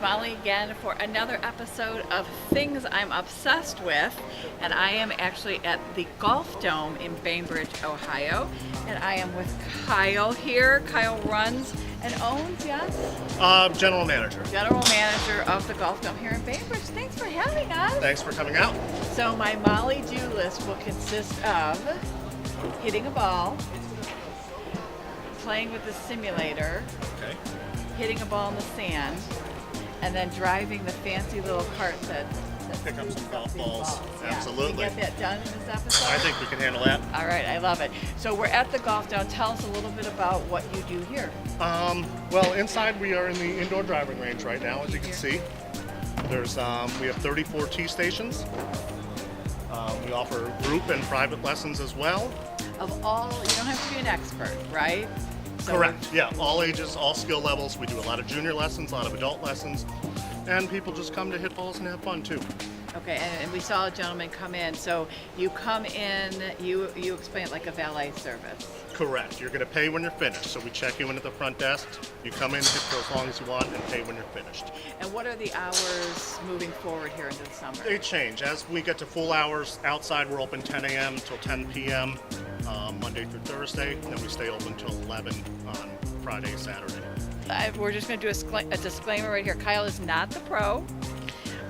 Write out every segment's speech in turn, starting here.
Molly again for another episode of Things I'm Obsessed With, and I am actually at the Golf Dome in Bainbridge, Ohio, and I am with Kyle here. Kyle runs and owns, yes? General manager. General manager of the Golf Dome here in Bainbridge. Thanks for having us. Thanks for coming out. So my Molly do list will consist of hitting a ball, playing with the simulator, Okay. hitting a ball in the sand, and then driving the fancy little cart that Pick up some golf balls. Yeah. Absolutely. Can we get that done in this episode? I think we can handle that. All right, I love it. So we're at the Golf Dome. Tell us a little bit about what you do here. Well, inside we are in the indoor driving range right now, as you can see. There's we have 34 tee stations. We offer group and private lessons as well. Of all, you don't have to be an expert, right? So Correct. Yeah, all ages, all skill levels. We do a lot of junior lessons, a lot of adult lessons, and people just come to hit balls and have fun too. Okay, and we saw a gentleman come in. So you come in, you explain it like a valet service. Correct. You're going to pay when you're finished. So we check you in at the front desk. You come in, hit for as long as you want, and pay when you're finished. And what are the hours moving forward here into the summer? They change. As we get to full hours, outside we're open 10 a.m. till 10 p.m. Monday through Thursday, and then we stay open till 11 on Friday, Saturday. We're just going to do a disclaimer right here. Kyle is not the pro,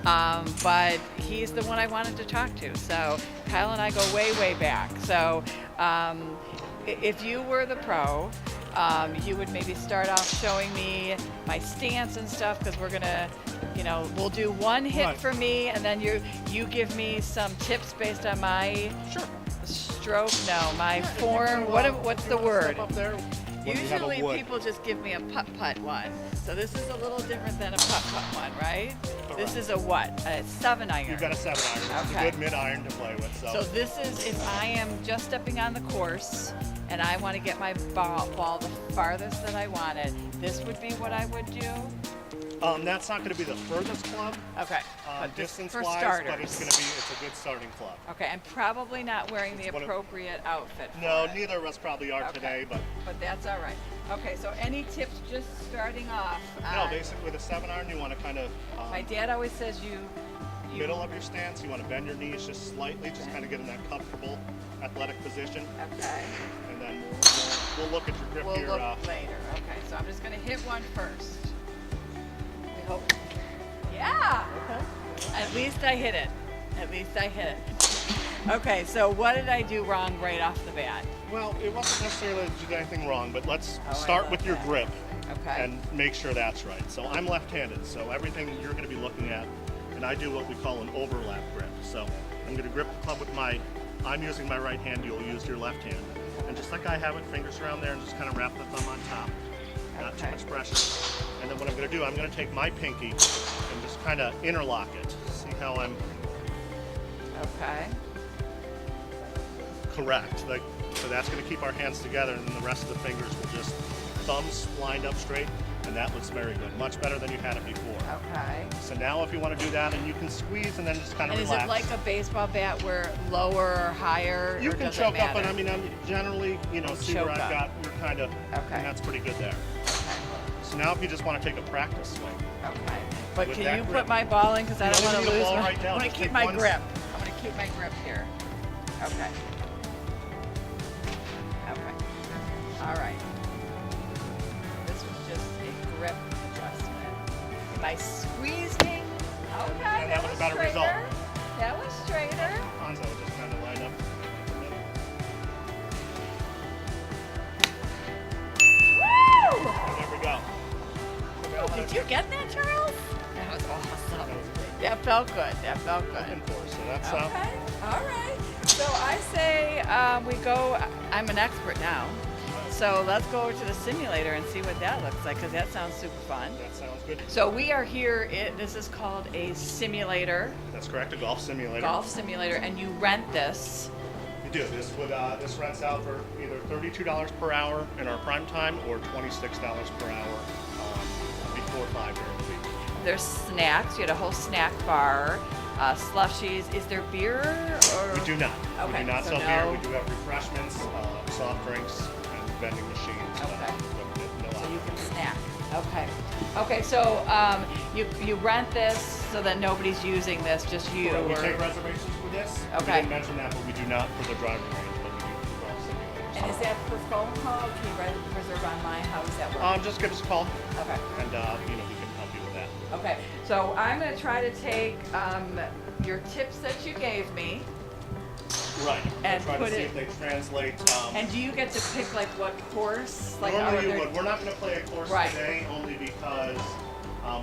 but he's the one I wanted to talk to. So Kyle and I go way, way back. So if you were the pro, you would maybe start off showing me my stance and stuff, because we're gonna, we'll do one hit Right. for me, and then you give me some tips based on my stroke. No, my form. What's the word? Up there. Usually people just give me a putt-putt one. So this is a little different than a putt-putt one, right? Correct. This is a what? A 7-iron. You've got a 7-iron. It's Okay. a good mid-iron to play with. So this is if I am just stepping on the course and I want to get my ball the farthest that I want it, this would be what I would do? That's not going to be the furthest club, Okay. But this for distance-wise, starters. but it's a good starting club. Okay, I'm probably not wearing the It's one of- appropriate outfit for No, it. neither of us probably are Okay. today, but But that's all right. Okay, so any tips just starting off? no, basically with a 7-iron, you want to kind of My dad always says you middle of your stance. You want to bend your knees just slightly, just kind of get in that comfortable athletic position, Okay. and then we'll look at your grip We'll here. look later. Okay, so I'm just gonna hit one first. We hope. Yeah. At least I hit it. At least I hit it. Okay, so what did I do wrong right off the bat? Well, it wasn't necessarily that you did anything wrong, but let's Oh, I start love with your that. grip Okay. and make sure that's right. So I'm left-handed, so everything you're going to be looking at, and I do what we call an overlap grip. So I'm going to grip the club with I'm using my right hand, you'll use your left hand. And just like I have it, fingers around there, and just kind of wrap the thumb on top. Not too Okay. much pressure. And then what I'm going to do, I'm going to take my pinky and just kind of interlock it. See how I'm Okay. correct. So that's going to keep our hands together, and then the rest of the fingers will just thumbs lined up straight, and that looks very good. Much better than you had it before. Okay. So now if you want to do that, and you can squeeze and then just kind of And is relax. it like a baseball bat where lower or higher? You or can does choke it up, matter? but I mean, I'm generally, see where choke I've up. got, we're kind of, Okay. and that's pretty good there. Okay. So now if you just want to take a practice swing. Okay. But With can that you grip. put my ball in, because I You don't don't want to need a lose ball my. right now, I want just to keep take my one grip. I want to keep my grip here. Okay. Okay. All right. This was just a grip adjustment. Am I squeezing? Okay. And that was a better straighter. result. That was straighter. Hands will just kind of line up. Woo! There we go. Did you get that, Charles? That was awesome. That felt good. That felt good. Looking for, so that's Okay, all right. So I say we go, I'm an expert now, so let's go over to the simulator and see what that looks like, because that sounds super fun. that sounds good. So we are here, this is called a simulator, That's correct, a golf simulator. golf simulator, and you rent this. You do. This rents out for either $32 per hour in our prime time or $26 per hour before 5 during the week. There's snacks, you had a whole snack bar, slushies. Is there beer? Or? We do not. We Okay, do not so sell beer. no- We do have refreshments, soft drinks, and vending machines. Okay. No So alcohol. you can snack. Okay. Okay, so you rent this so that nobody's using this, just you. We or- take reservations for this. Okay. We didn't mention that, but we do not for the driving range, but we do for the golf simulators. And is that per phone call? Can you reserve online? How does that work? Just give us a call, Okay. and we can help you with that. Okay. So I'm going to try to take your tips that you gave me. Right. And Try put to see it- if they translate. And do you get to pick like what course? Like Normally are you there- would. We're not going to play a course Right. today, only because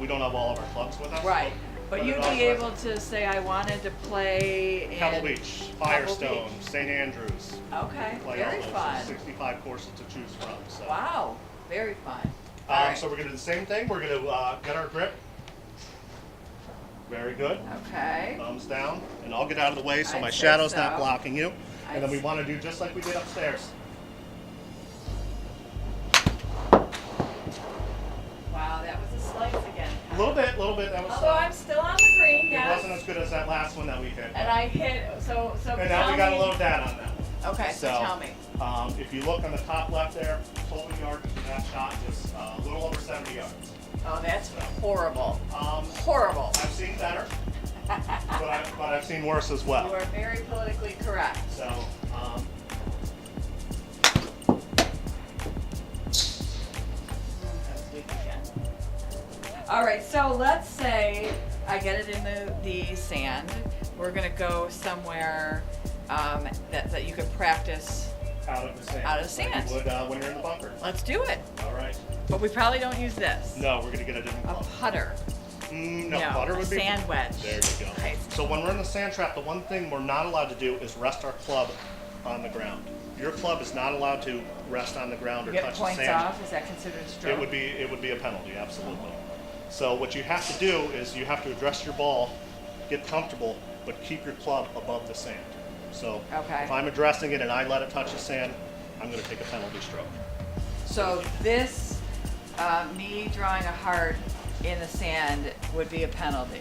we don't have all of our clubs with us. Right. But it you'd also be has able to say I wanted to play in Pebble Beach, Firestone, Beach. St. Andrews. Okay. Play all Very those. fun. There's 65 courses to choose from. So. Wow. Very fun. All right. So we're going to do the same thing. We're going to get our grip. Very good. Okay. Thumbs down, and I'll get out of the way so I'd my say shadow's so. not blocking you. I'd And then we s- want to do just like we did upstairs. Wow, that was a slice again. A little bit. That was. Although I'm still on the green, It yes. wasn't as good as that last one that we hit. And I hit so And tell now we got me. a low data on that one. Okay, so tell me. If you look on the top left there, total yards for that shot is a little over 70 yards. Oh, that's horrible. Um, Horrible. I've seen better, but I've seen worse as well. You are very politically correct. So, That's weak again. All right, so let's say I get it in the sand. We're gonna go somewhere that you could practice. out of the sand. Out of the Like sand. you would when you're in the bunker. Let's do it. All right. But we probably don't use this. No, we're gonna get a different A club. putter. No, No, putter a would be. sand wedge. There you go. Nice. So when we're in the sand trap, the one thing we're not allowed to do is rest our club on the ground. Your club is not allowed to rest on the ground or You get touch the points sand. off. Is that considered a stroke? It would be a penalty, absolutely. So what you have to do is you have to address your ball, get comfortable, but keep your club above the sand. So Okay. if I'm addressing it and I let it touch the sand, I'm going to take a penalty stroke. So this, me drawing a heart in the sand would be a penalty.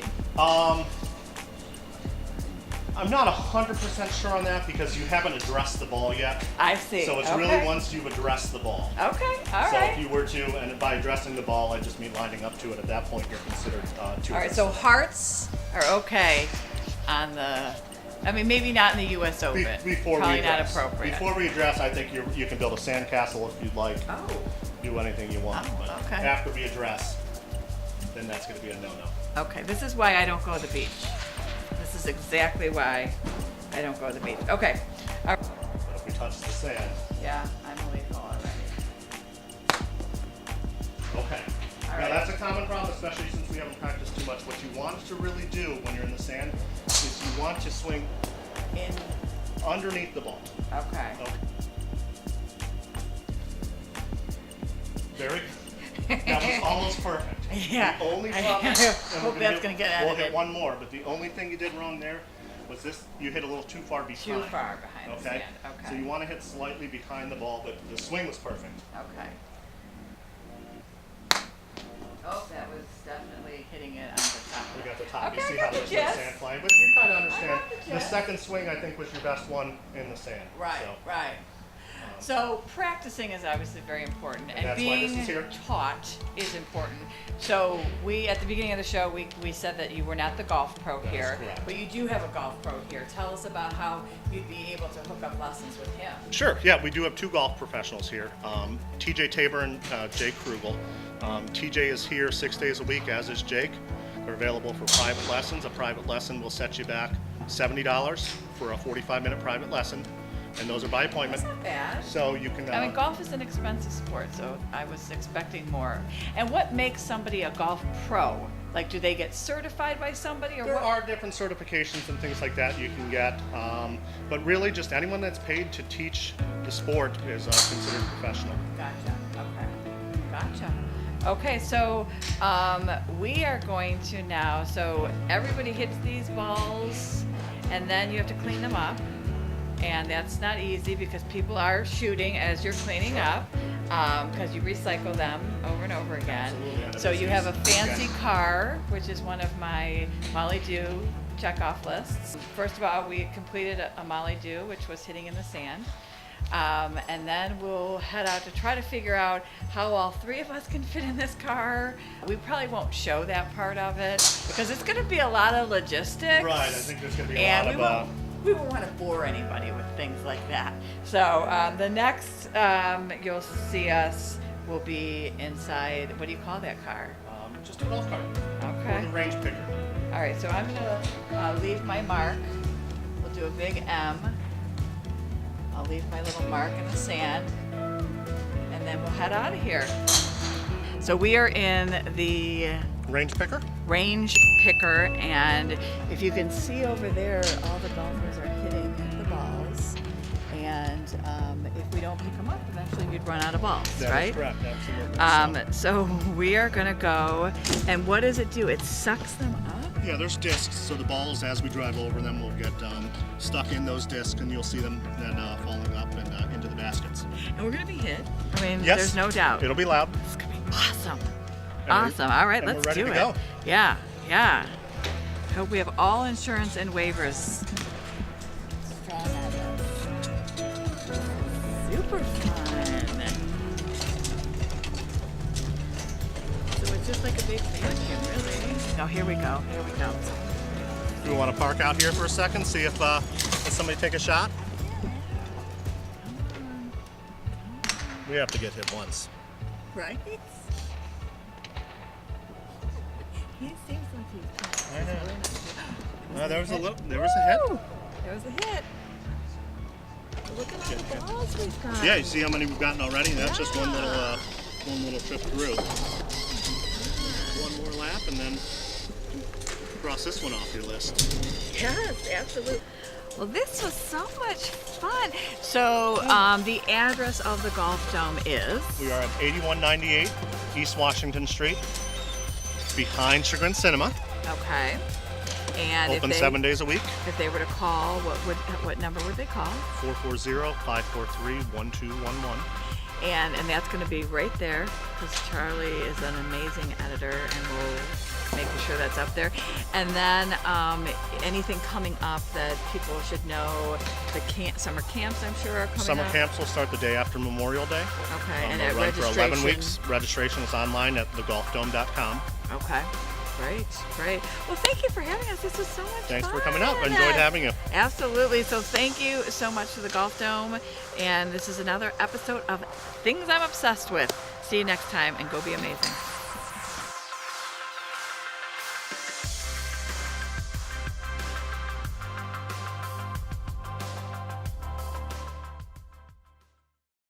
I'm not 100% sure on that because you haven't addressed the ball yet. I see. So it's okay. really once you've addressed the ball. Okay, all So right. if you were to, and by addressing the ball, I just mean lining up to it. At that point, you're considered two. All right, so hearts are okay on the, I mean, maybe not in the U.S. Open. Before Probably we not address. appropriate. Before we address, I think you can build a sandcastle if you'd like. Oh, Do anything you want. Oh, But okay. after we address, then that's going to be a no-no. okay. This is why I don't go to the beach. This is exactly why I don't go to the beach. Okay. All right. But if we touch the sand, Yeah, I'm illegal already. okay. All Now right. that's a common problem, especially since we haven't practiced too much. What you want to really do when you're in the sand is you want to swing In, underneath the ball. okay. Okay. Very good. That was almost perfect. Yeah. The only I problem, and hope we're that's gonna get We'll edited. hit one more, but the only thing you did wrong there was this: you hit a little too far behind. Too far behind the Okay. sand. Okay. So you want to hit slightly behind the ball, but the swing was perfect. Okay. Oh, that was definitely hitting it on the top. We got the top. Okay, You see I how got the there's no gist. sand flying, but you kind of understand. I got the gist. second swing, I think, was your best one in the sand. Right, So, right. So practicing is obviously very important, and that's why this being is here. taught is important. So we, at the beginning of the show, we said that you were not the golf pro That is here, correct. but you do have a golf pro here. Tell us about how you'd be able to hook up lessons with him. Sure. Yeah, we do have two golf professionals here, TJ Tabor and Jake Krugel. TJ is here 6 days a week, as is Jake. They're available for private lessons. A private lesson will set you back $70 for a 45-minute private lesson, and those are by appointment. That's not bad. So you can. I mean, golf is an expensive sport, so I was expecting more. And what makes somebody a golf pro? Like, do they get certified by somebody, or There what? are different certifications and things like that you can get, but really just anyone that's paid to teach the sport is considered professional. Gotcha. Okay. Gotcha. Okay, so we are going to now. So everybody hits these balls, and then you have to clean them up, and that's not easy because people are shooting as you're cleaning up, because you recycle them over and over again. Absolutely, and So this you have a is- fancy okay. car, which is one of my Molly Do checkoff lists. First of all, we completed a Molly Do, which was hitting in the sand. And then we'll head out to try to figure out how all three of us can fit in this car. We probably won't show that part of it because it's going to be a lot of logistics. Right, I think there's going to be a And lot of... we won't want to bore anybody with things like that. So the next you'll see us will be inside, what do you call that car? just a golf cart. Okay. Or the range picker. All right, so I'm gonna leave my mark. We'll do a big M. I'll leave my little mark in the sand, and then we'll head out of here. So we are in the Range picker? range picker, and if you can see over there, all the golfers are hitting the balls, and if we don't pick them up, eventually we'd run out of balls, That right? is correct, absolutely. So we are gonna go, and what does it do? It sucks them up? Yeah, there's discs, so the balls, as we drive over them, will get stuck in those discs, and you'll see them then falling up and into the baskets. And we're gonna be hit. I mean, Yes, there's no doubt. It'll be loud. It's gonna be awesome. And Awesome. All right, and let's we're ready do to it. go. Yeah, yeah. Hope we have all insurance and waivers. Super fun. So it's just like a big vacuum, really. Oh, here we go. Here we go. Do we want to park out here for a second, see if let somebody take a shot? We have to get hit once. Right? He seems like he's I know. really There was a hit. Woo! There was a hit. Look at all the balls we've got. Yeah, you see how many we've gotten already? That's just one little trip through. One more lap, and then cross this one off your list. Yes, absolutely. Well, this was so much fun. So, the address of the Golf Dome is? We are at 8198 East Washington Street, behind Chagrin Cinema. Okay. And Open if they, 7 days a week. If they were to call, what number would they call? 440-543-1211. And that's going to be right there because Charlie is an amazing editor, and we'll make sure that's up there. And then anything coming up that people should know, the summer camps, I'm sure, are coming Summer up. camps will start the day after Memorial Day. Okay, and they'll at run for 11 registration. weeks. Registration is online at thegolfdome.com. Okay, great. Well, thank you for having us. This was so much fun. Thanks for coming out. I enjoyed having you. Absolutely. So thank you so much to the Golf Dome. And this is another episode of Things I'm Obsessed With. See you next time, and go be amazing.